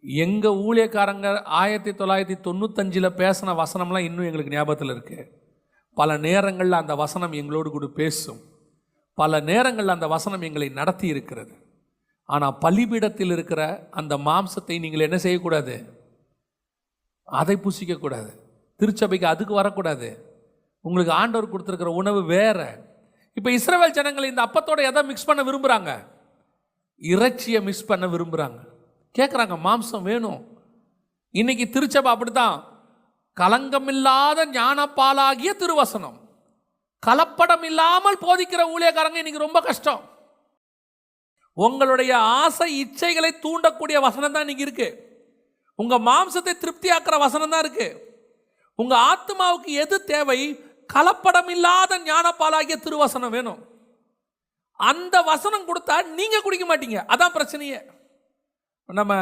எங்கள் ஊழியக்காரங்க 1995 பேசின வசனம்லாம் இன்னும் எங்களுக்கு ஞாபகத்தில் இருக்குது. பல நேரங்களில் அந்த வசனம் எங்களோடு கூட பேசும். பல நேரங்களில் அந்த வசனம் எங்களை நடத்தி இருக்கிறது. ஆனால் பலிபீடத்தில் இருக்கிற அந்த மாம்சத்தை நீங்கள் என்ன செய்யக்கூடாது? அதை புசிக்கக்கூடாது. திருச்சபைக்கு அதுக்கு வரக்கூடாது. உங்களுக்கு ஆண்டவர் கொடுத்துருக்கிற உணவு வேற. இப்போ இஸ்ரவேல் ஜனங்கள் இந்த அப்பத்தோட எதை மிக்ஸ் பண்ண விரும்புகிறாங்க? இறைச்சியை மிக்ஸ் பண்ண விரும்புகிறாங்க. கேட்குறாங்க, மாம்சம் வேணும். இன்னைக்கு திருச்சபை அப்படித்தான். கலங்கமில்லாத ஞானப்பாலாகிய திருவசனம், கலப்படம் இல்லாமல் போதிக்கிற ஊழியக்காரங்க இன்னைக்கு ரொம்ப கஷ்டம். உங்களுடைய ஆசை இச்சைகளை தூண்டக்கூடிய வசனம் தான் இன்னைக்கு இருக்கு. உங்க மாம்சத்தை திருப்தியாக்குற வசனம் தான் இருக்கு. உங்க ஆத்மாவுக்கு எது தேவை? கலப்படம் இல்லாத ஞானப்பாலாகிய திருவசனம் வேணும். அந்த வசனம் கொடுத்தா நீங்க குடிக்க மாட்டீங்க. அதான் பிரச்சனையே. நம்ம